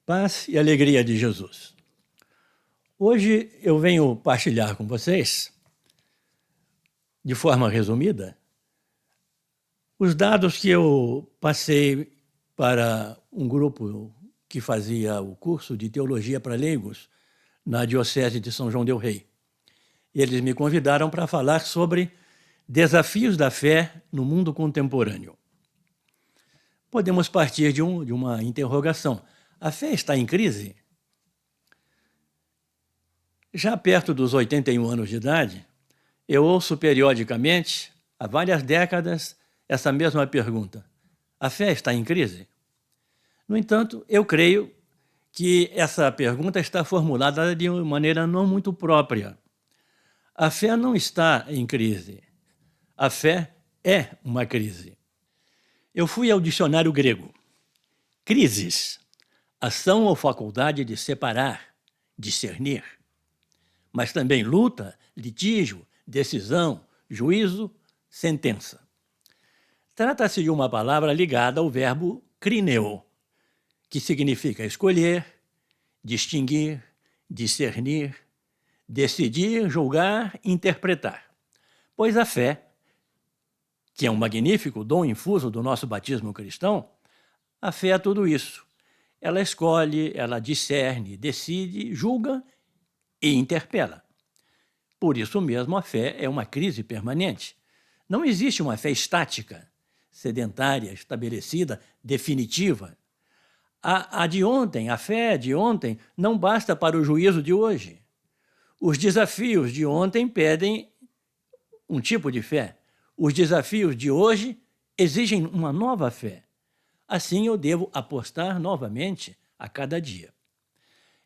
Paz e alegria de Jesus. Hoje eu venho partilhar com vocês, de forma resumida, os dados que eu passei para um grupo que fazia o curso de Teologia para Leigos na Diocese de São João del Rei. Eles me convidaram para falar sobre desafios da fé no mundo contemporâneo. Podemos partir de uma interrogação. A fé está em crise? Já perto dos 81 anos de idade, eu ouço periodicamente, há várias décadas, essa mesma pergunta. A fé está em crise? No entanto, eu creio que essa pergunta está formulada de uma maneira não muito própria. A fé não está em crise. A fé é uma crise. Eu fui ao dicionário grego. Crises, ação ou faculdade de separar, discernir. Mas também luta, litígio, decisão, juízo, sentença. Trata-se de uma palavra ligada ao verbo crineo, que significa escolher, distinguir, discernir, decidir, julgar, interpretar. Pois a fé, que é um magnífico dom infuso do nosso batismo cristão, a fé é tudo isso. Ela escolhe, ela discerne, decide, julga e interpela. Por isso mesmo, a fé é uma crise permanente. Não existe uma fé estática, sedentária, estabelecida, definitiva. A de ontem, a fé de ontem, não basta para o juízo de hoje. Os desafios de ontem pedem um tipo de fé. Os desafios de hoje exigem uma nova fé. Assim, eu devo apostar novamente a cada dia.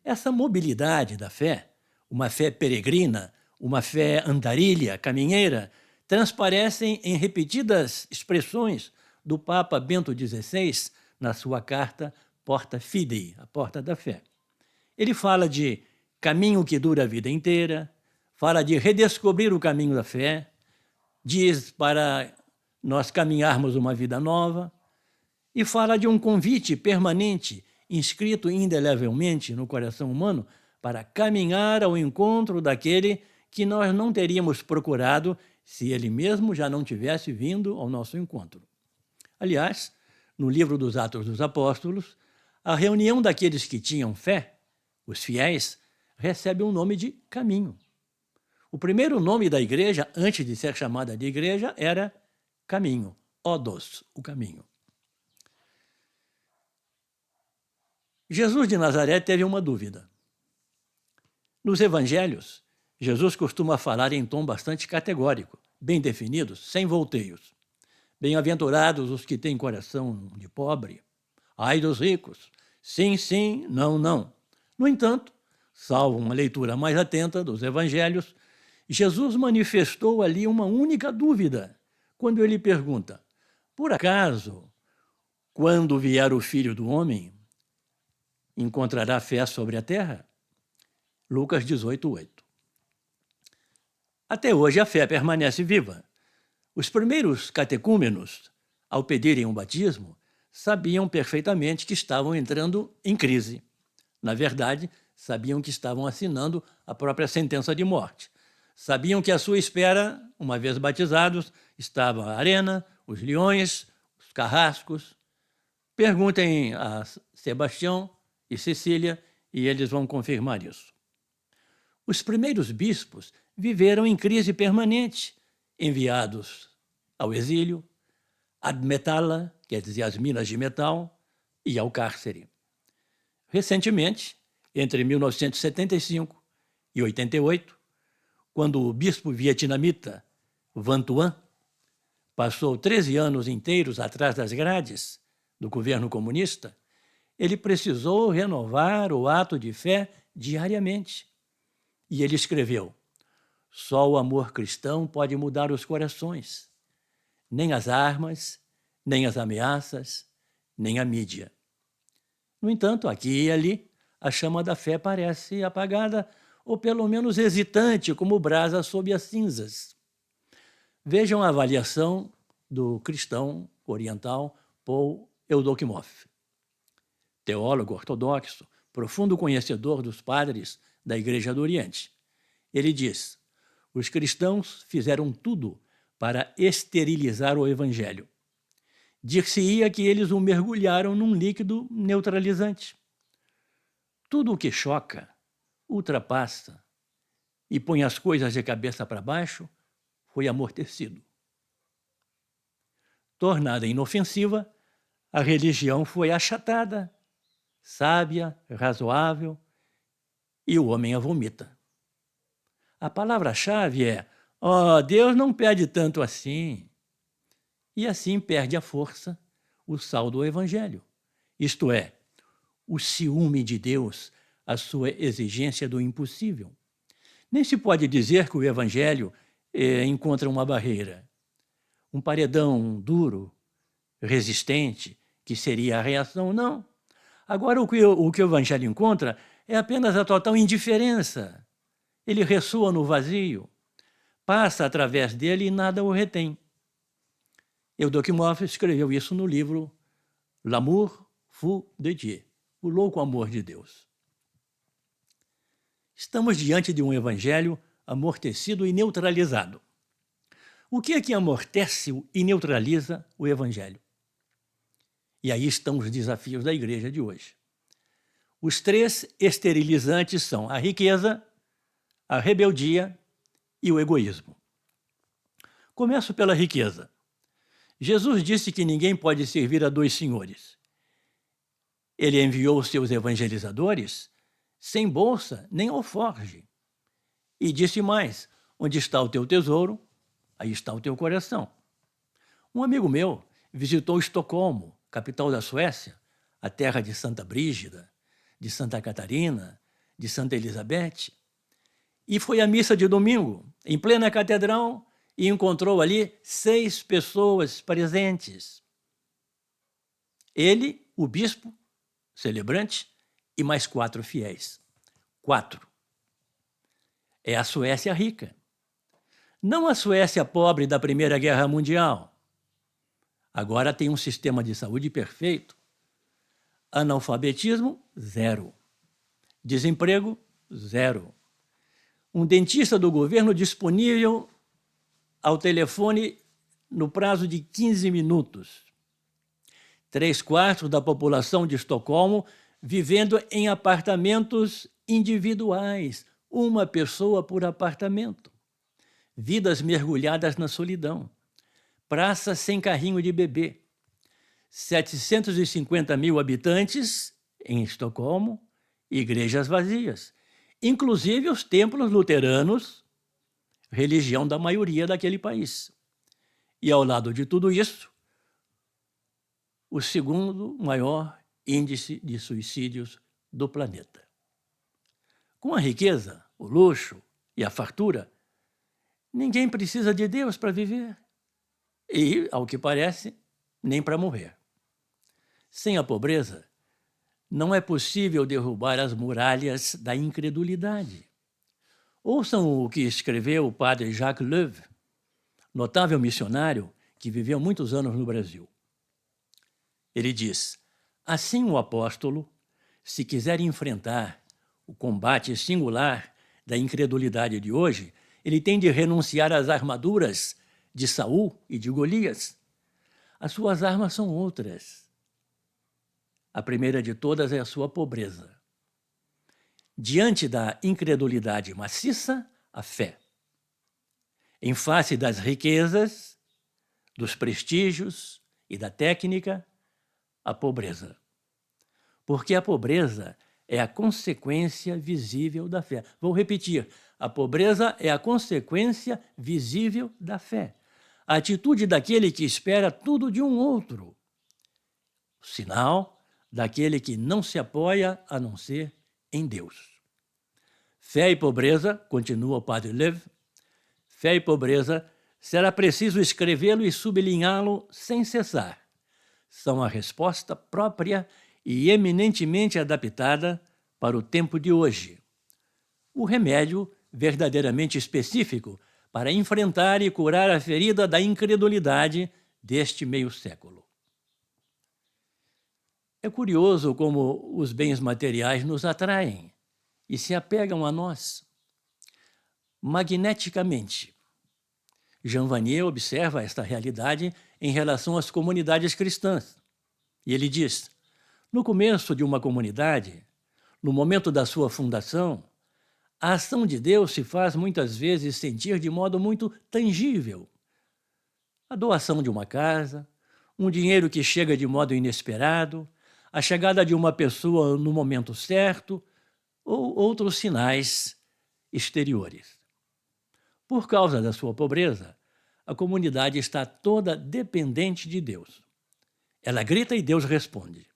Essa mobilidade da fé, uma fé peregrina, uma fé andarilha, caminheira, transparecem em repetidas expressões do Papa Bento XVI na sua carta Porta Fidei, a porta da fé. Ele fala de caminho que dura a vida inteira, fala de redescobrir o caminho da fé, diz para nós caminharmos uma vida nova, e fala de um convite permanente, inscrito indelevelmente no coração humano, para caminhar ao encontro daquele que nós não teríamos procurado se ele mesmo já não tivesse vindo ao nosso encontro. Aliás, no livro dos Atos dos Apóstolos, a reunião daqueles que tinham fé, os fiéis, recebe o nome de caminho. O primeiro nome da igreja, antes de ser chamada de igreja, era caminho, odos, o caminho. Jesus de Nazaré teve uma dúvida. Nos evangelhos, Jesus costuma falar em tom bastante categórico, bem definidos, sem volteios. Bem-aventurados os que têm coração de pobre. Ai dos ricos. Sim, sim, não, não. No entanto, salvo uma leitura mais atenta dos evangelhos, Jesus manifestou ali uma única dúvida, quando ele pergunta: por acaso, quando vier o Filho do Homem, encontrará fé sobre a terra? Lucas 18:8. Até hoje a fé permanece viva. Os primeiros catecúmenos, ao pedirem um batismo, sabiam perfeitamente que estavam entrando em crise. Na verdade, sabiam que estavam assinando a própria sentença de morte. Sabiam que à sua espera, uma vez batizados, estava a arena, os leões, os carrascos. Perguntem a Sebastião e Cecília e eles vão confirmar isso. Os primeiros bispos viveram em crise permanente, enviados ao exílio, ad metalla, quer dizer, às minas de metal, e ao cárcere. Recentemente, entre 1975 e 88, quando o bispo vietnamita Van Thuan passou 13 anos inteiros atrás das grades do governo comunista, ele precisou renovar o ato de fé diariamente. E ele escreveu: só o amor cristão pode mudar os corações. Nem as armas, nem as ameaças, nem a mídia. No entanto, aqui e ali, a chama da fé parece apagada, ou pelo menos hesitante, como brasa sob as cinzas. Vejam a avaliação do cristão oriental Paul Eudokimov. teólogo ortodoxo, profundo conhecedor dos padres da Igreja do Oriente. Ele diz: os cristãos fizeram tudo para esterilizar o Evangelho. Dir-se-ia que eles o mergulharam num líquido neutralizante. Tudo o que choca, ultrapassa e põe as coisas de cabeça para baixo foi amortecido. Tornada inofensiva, a religião foi achatada, sábia, razoável, e o homem a vomita. A palavra-chave é: Deus não pede tanto assim. E assim perde a força o sal do Evangelho. Isto é, o ciúme de Deus, a sua exigência do impossível. Nem se pode dizer que o Evangelho encontra uma barreira, um paredão duro, resistente, que seria a reação. Não. Agora, o que o Evangelho encontra é apenas a total indiferença. Ele ressoa no vazio, passa através dele e nada o retém. Eudokie-Moff escreveu isso no livro L'amour fou de Dieu, o louco amor de Deus. Estamos diante de um evangelho amortecido e neutralizado. O que é que amortece e neutraliza o evangelho? E aí estão os desafios da igreja de hoje. Os 3 esterilizantes são a riqueza, a rebeldia e o egoísmo. Começo pela riqueza. Jesus disse que ninguém pode servir a 2 senhores. Ele enviou os seus evangelizadores sem bolsa nem alforge. E disse mais: onde está o teu tesouro, aí está o teu coração. Um amigo meu visitou Estocolmo, capital da Suécia, a terra de Santa Brígida, de Santa Catarina, de Santa Elizabeth, e foi à missa de domingo, em plena catedral, e encontrou ali 6 pessoas presentes. Ele, o bispo, celebrante, e mais 4 fiéis. 4. É a Suécia rica. Não a Suécia pobre da Primeira Guerra Mundial. Agora tem um sistema de saúde perfeito. Analfabetismo, 0. Desemprego, 0. Um dentista do governo disponível ao telefone no prazo de 15 minutos. 3/4 da população de Estocolmo vivendo em apartamentos individuais, uma pessoa por apartamento. Vidas mergulhadas na solidão. Praça sem carrinho de bebê. 750 mil habitantes em Estocolmo, igrejas vazias, inclusive os templos luteranos, religião da maioria daquele país. E ao lado de tudo isso, o 2º maior índice de suicídios do planeta. Com a riqueza, o luxo e a fartura, ninguém precisa de Deus para viver. E, ao que parece, nem para morrer. Sem a pobreza, não é possível derrubar as muralhas da incredulidade. Ouçam o que escreveu o padre Jacques Leuve, notável missionário que viveu muitos anos no Brasil. Ele diz: assim o apóstolo, se quiser enfrentar o combate singular da incredulidade de hoje, ele tem de renunciar às armaduras de Saul e de Golias. As suas armas são outras. A primeira de todas é a sua pobreza. Diante da incredulidade maciça, a fé. Em face das riquezas, dos prestígios e da técnica, a pobreza. Porque a pobreza é a consequência visível da fé. Vou repetir, a pobreza é a consequência visível da fé. A atitude daquele que espera tudo de um outro. O sinal daquele que não se apoia a não ser em Deus. Fé e pobreza, continua o padre Leuve, fé e pobreza, será preciso escrevê-lo e sublinhá-lo sem cessar. São a resposta própria e eminentemente adaptada para o tempo de hoje. O remédio verdadeiramente específico para enfrentar e curar a ferida da incredulidade deste meio século. É curioso como os bens materiais nos atraem e se apegam a nós magneticamente. Jean Vanier observa esta realidade em relação às comunidades cristãs. E ele diz: no começo de uma comunidade, no momento da sua fundação, a ação de Deus se faz muitas vezes sentir de modo muito tangível. A doação de uma casa, um dinheiro que chega de modo inesperado, a chegada de uma pessoa no momento certo ou outros sinais exteriores. Por causa da sua pobreza, a comunidade está toda dependente de Deus. Ela grita e Deus responde.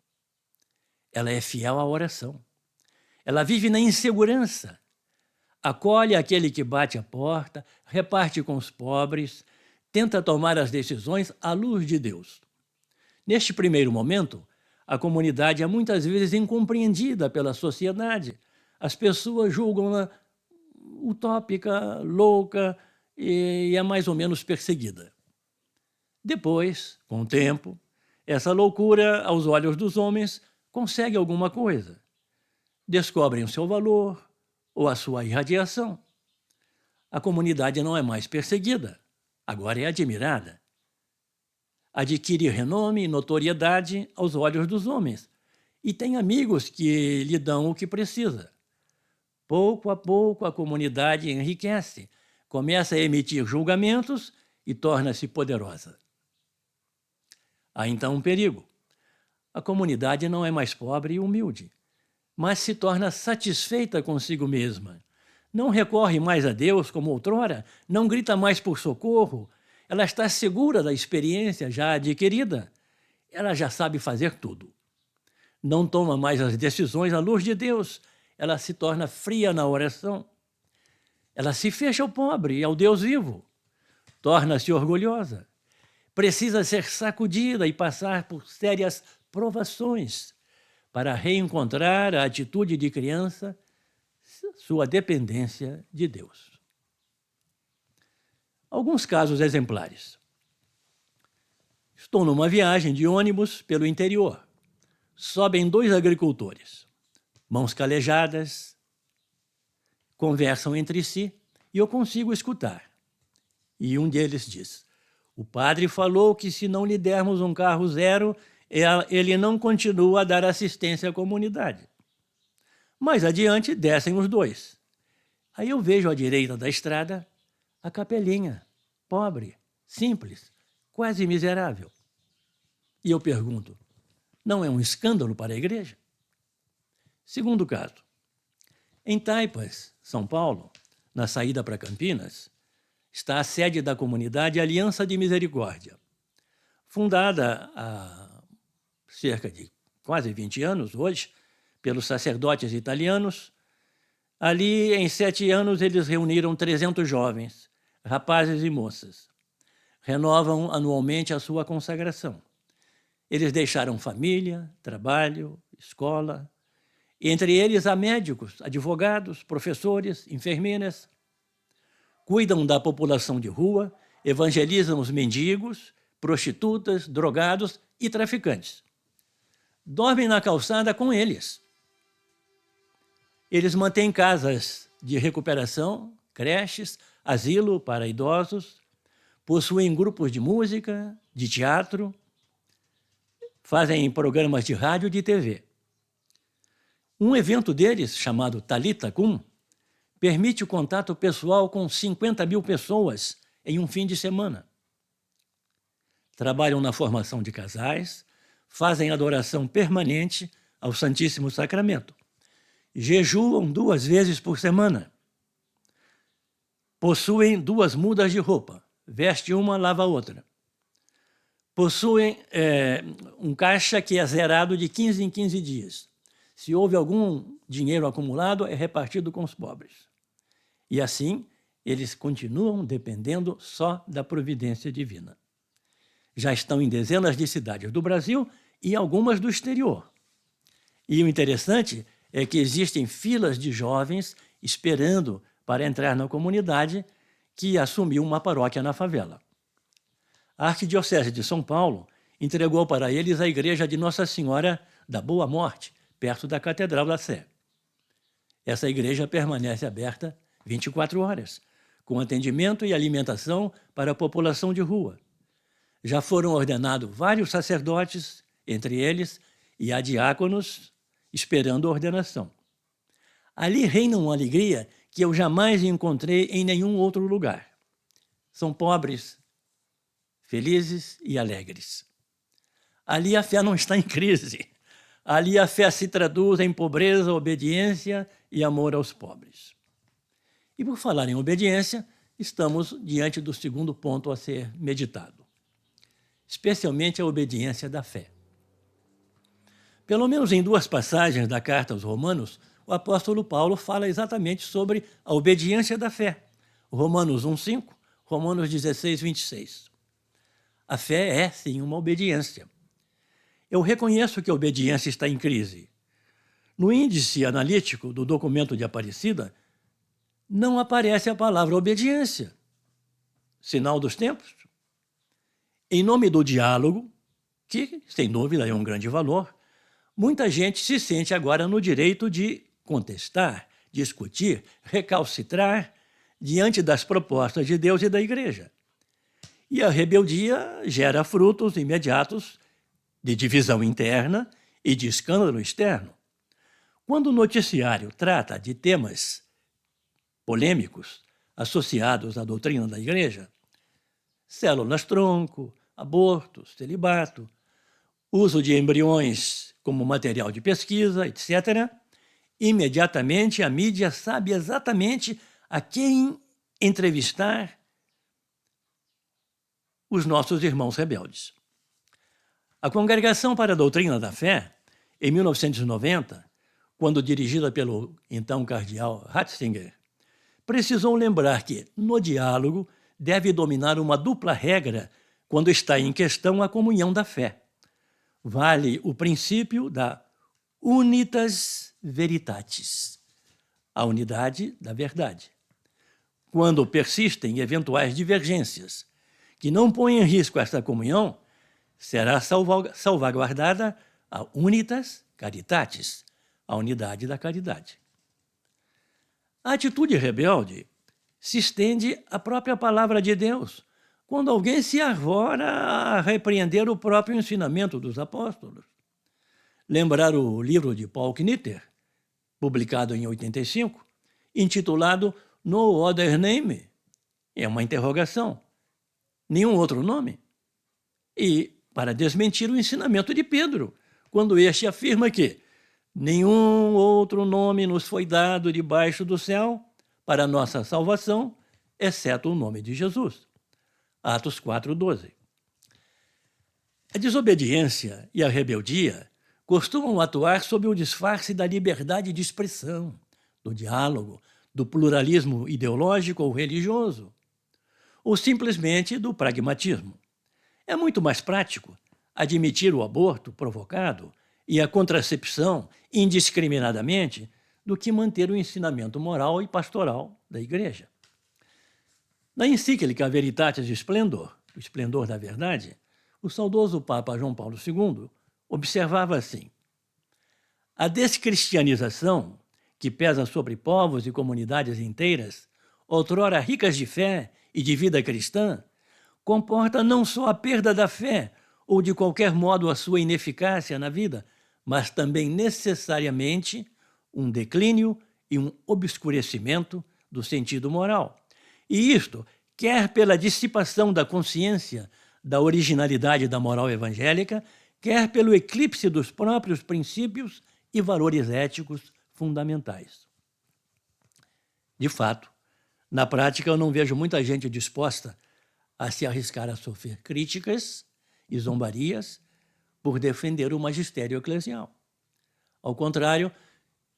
Ela é fiel à oração. Ela vive na insegurança. Acolhe aquele que bate a porta, reparte com os pobres, tenta tomar as decisões à luz de Deus. Neste primeiro momento, a comunidade é muitas vezes incompreendida pela sociedade. As pessoas julgam-na utópica, louca e é mais ou menos perseguida. Depois, com o tempo, essa loucura, aos olhos dos homens, consegue alguma coisa. Descobrem o seu valor ou a sua irradiação. A comunidade não é mais perseguida, agora é admirada. Adquire renome e notoriedade aos olhos dos homens e tem amigos que lhe dão o que precisa. Pouco a pouco, a comunidade enriquece, começa a emitir julgamentos e torna-se poderosa. Há então um perigo. A comunidade não é mais pobre e humilde, mas se torna satisfeita consigo mesma. Não recorre mais a Deus como outrora, não grita mais por socorro. Ela está segura da experiência já adquirida. Ela já sabe fazer tudo. Não toma mais as decisões à luz de Deus. Ela se torna fria na oração. Ela se fecha ao pobre e ao Deus vivo. Torna-se orgulhosa. Precisa ser sacudida e passar por sérias provações para reencontrar a atitude de criança, sua dependência de Deus. Alguns casos exemplares. Estou numa viagem de ônibus pelo interior. Sobem 2 agricultores, mãos calejadas, conversam entre si e eu consigo escutar. E um deles diz: o padre falou que se não lhe dermos um carro zero, ele não continua a dar assistência à comunidade. Mais adiante, descem os 2. Aí eu vejo à direita da estrada a capelinha, pobre, simples, quase miserável. E eu pergunto, não é um escândalo para a igreja? Segundo caso, em Taipas, São Paulo, na saída para Campinas, está a sede da comunidade Aliança de Misericórdia. Fundada há cerca de quase 20 anos, hoje, pelos sacerdotes italianos. Ali, em 7 anos, eles reuniram 300 jovens, rapazes e moças. Renovam anualmente a sua consagração. Eles deixaram família, trabalho, escola. Entre eles há médicos, advogados, professores, enfermeiras. Cuidam da população de rua, evangelizam os mendigos, prostitutas, drogados e traficantes. Dormem na calçada com eles. Eles mantêm casas de recuperação, creches, asilo para idosos, possuem grupos de música, de teatro, fazem programas de rádio e de TV. Um evento deles, chamado Talita Kum, permite o contato pessoal com 50.000 pessoas em um fim de semana. Trabalham na formação de casais, fazem adoração permanente ao Santíssimo Sacramento. Jejuam 2 vezes por semana. Possuem 2 mudas de roupa. Veste uma, lava a outra. Possuem um caixa que é zerado de 15 em 15 dias. Se houve algum dinheiro acumulado, é repartido com os pobres. E assim, eles continuam dependendo só da providência divina. Já estão em dezenas de cidades do Brasil e algumas do exterior. E o interessante é que existem filas de jovens esperando para entrar na comunidade que assumiu uma paróquia na favela. A Arquidiocese de São Paulo entregou para eles a igreja de Nossa Senhora da Boa Morte, perto da Catedral da Sé. Essa igreja permanece aberta 24 horas, com atendimento e alimentação para a população de rua. Já foram ordenados vários sacerdotes, entre eles, e há diáconos esperando a ordenação. Ali reina uma alegria que eu jamais encontrei em nenhum outro lugar. São pobres, felizes e alegres. Ali a fé não está em crise. Ali a fé se traduz em pobreza, obediência e amor aos pobres. E por falar em obediência, estamos diante do segundo ponto a ser meditado, especialmente a obediência da fé. Pelo menos em 2 passagens da carta aos Romanos, o apóstolo Paulo fala exatamente sobre a obediência da fé. Romanos 1:5, Romanos 16:26. A fé é, sim, uma obediência. Eu reconheço que a obediência está em crise. No índice analítico do documento de Aparecida, não aparece a palavra obediência. Sinal dos tempos? Em nome do diálogo, que, sem dúvida, é um grande valor, muita gente se sente agora no direito de contestar, discutir, recalcitrar diante das propostas de Deus e da Igreja. E a rebeldia gera frutos imediatos de divisão interna e de escândalo externo. Quando o noticiário trata de temas polêmicos associados à doutrina da Igreja, células-tronco, aborto, celibato, uso de embriões como material de pesquisa, etc., imediatamente a mídia sabe exatamente a quem entrevistar os nossos irmãos rebeldes. A Congregação para a Doutrina da Fé, em 1990, quando dirigida pelo então cardeal Ratzinger, precisou lembrar que, no diálogo, deve dominar uma dupla regra quando está em questão a comunhão da fé. Vale o princípio da unitas veritatis, a unidade da verdade. Quando persistem eventuais divergências que não põem em risco esta comunhão, será salvaguardada a unitas caritatis, a unidade da caridade. A atitude rebelde se estende à própria palavra de Deus, quando alguém se arvora a repreender o próprio ensinamento dos apóstolos. Lembrar o livro de Paul Knitter, publicado em 85, intitulado No Other Name, é uma interrogação. Nenhum outro nome? E para desmentir o ensinamento de Pedro, quando este afirma que nenhum outro nome nos foi dado debaixo do céu para nossa salvação, exceto o nome de Jesus. Atos 4:12. A desobediência e a rebeldia costumam atuar sob o disfarce da liberdade de expressão, do diálogo, do pluralismo ideológico ou religioso, ou simplesmente do pragmatismo. É muito mais prático admitir o aborto provocado e a contracepção indiscriminadamente do que manter o ensinamento moral e pastoral da Igreja. Na encíclica Veritatis Splendor, o esplendor da verdade, o saudoso Papa João Paulo II observava assim: a descristianização, que pesa sobre povos e comunidades inteiras, outrora ricas de fé e de vida cristã, comporta não só a perda da fé ou de qualquer modo a sua ineficácia na vida, mas também necessariamente um declínio e um obscurecimento do sentido moral. E isto, quer pela dissipação da consciência da originalidade da moral evangélica, quer pelo eclipse dos próprios princípios e valores éticos fundamentais. De fato, na prática eu não vejo muita gente disposta a se arriscar a sofrer críticas e zombarias por defender o magistério eclesial. Ao contrário,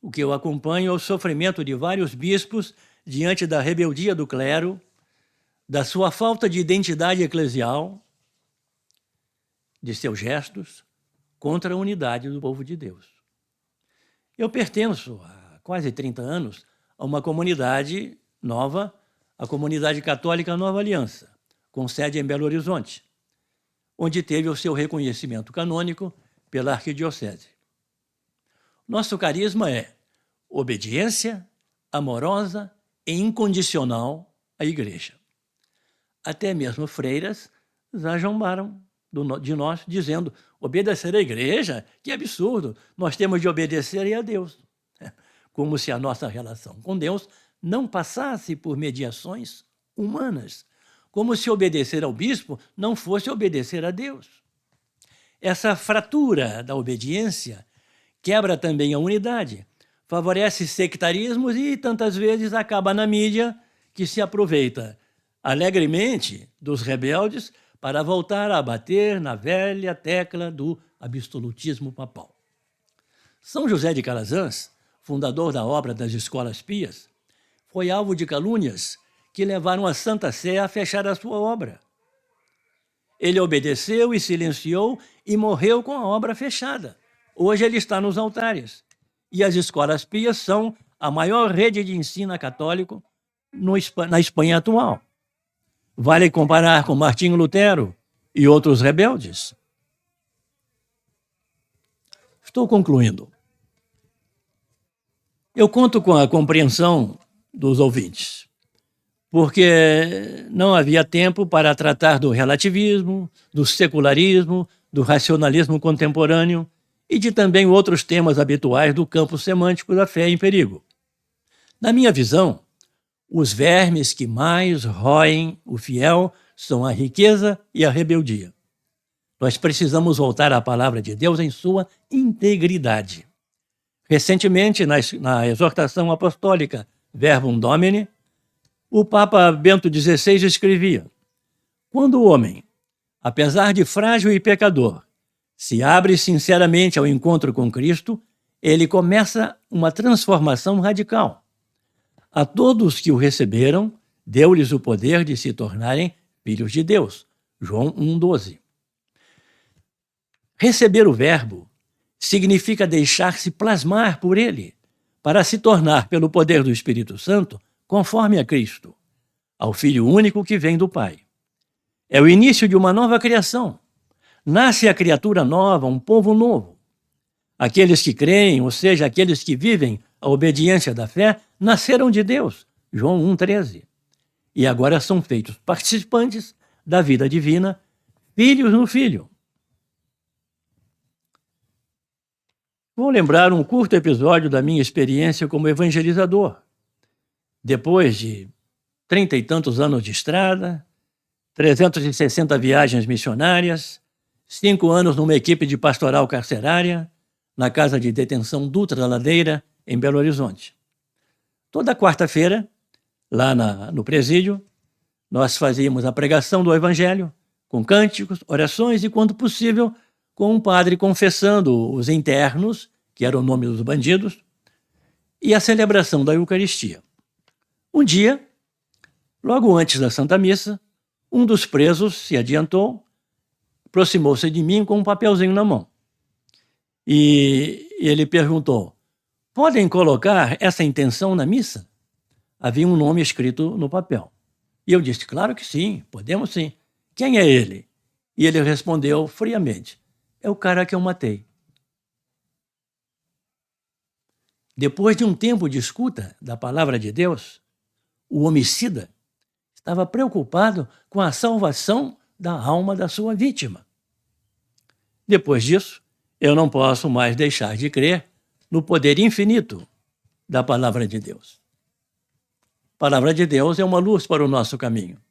o que eu acompanho é o sofrimento de vários bispos diante da rebeldia do clero, da sua falta de identidade eclesial, de seus gestos contra a unidade do povo de Deus. Eu pertenço há quase 30 anos a uma comunidade nova, a Comunidade Católica Nova Aliança, com sede em Belo Horizonte, onde teve o seu reconhecimento canônico pela arquidiocese. Nosso carisma é obediência amorosa e incondicional à igreja. Até mesmo freiras já zombaram de nós, dizendo: obedecer à igreja? Que absurdo! Nós temos de obedecer a Deus. Como se a nossa relação com Deus não passasse por mediações humanas. Como se obedecer ao bispo não fosse obedecer a Deus. Essa fratura da obediência quebra também a unidade, favorece sectarismos e tantas vezes acaba na mídia, que se aproveita alegremente dos rebeldes para voltar a bater na velha tecla do absolutismo papal. São José de Calazans, fundador da obra das Escolas Pias, foi alvo de calúnias que levaram a Santa Sé a fechar a sua obra. Ele obedeceu e silenciou e morreu com a obra fechada. Hoje ele está nos altares. E as Escolas Pias são a maior rede de ensino católico na Espanha atual. Vale comparar com Martinho Lutero e outros rebeldes? Estou concluindo. Eu conto com a compreensão dos ouvintes, porque não havia tempo para tratar do relativismo, do secularismo, do racionalismo contemporâneo e de também outros temas habituais do campo semântico da fé em perigo. Na minha visão, os vermes que mais roem o fiel são a riqueza e a rebeldia. Nós precisamos voltar à palavra de Deus em sua integridade. Recentemente, na exortação apostólica Verbum Domini, o Papa Bento XVI escrevia: quando o homem, apesar de frágil e pecador, se abre sinceramente ao encontro com Cristo, ele começa uma transformação radical. A todos que o receberam, deu-lhes o poder de se tornarem filhos de Deus. João 1,12. Receber o Verbo significa deixar-se plasmar por ele, para se tornar, pelo poder do Espírito Santo, conforme a Cristo, ao Filho único que vem do Pai. É o início de uma nova criação. Nasce a criatura nova, um povo novo. Aqueles que creem, ou seja, aqueles que vivem a obediência da fé, nasceram de Deus. João 1,13. E agora são feitos participantes da vida divina, filhos no Filho. Vou lembrar um curto episódio da minha experiência como evangelizador. Depois de 30 e tantos anos de estrada, 360 viagens missionárias, 5 anos numa equipe de pastoral carcerária, na casa de detenção Dutra da Ladeira, em Belo Horizonte. Toda quarta-feira, lá no presídio, nós fazíamos a pregação do Evangelho, com cânticos, orações e, quando possível, com um padre confessando os internos, que era o nome dos bandidos, e a celebração da Eucaristia. Um dia, logo antes da Santa Missa, um dos presos se adiantou, aproximou-se de mim com um papelzinho na mão. E ele perguntou: podem colocar essa intenção na missa? Havia um nome escrito no papel. E eu disse: claro que sim, podemos sim. Quem é ele? E ele respondeu friamente: é o cara que eu matei. Depois de um tempo de escuta da palavra de Deus, o homicida estava preocupado com a salvação da alma da sua vítima. Depois disso, eu não posso mais deixar de crer no poder infinito da palavra de Deus. A palavra de Deus é uma luz para o nosso caminho.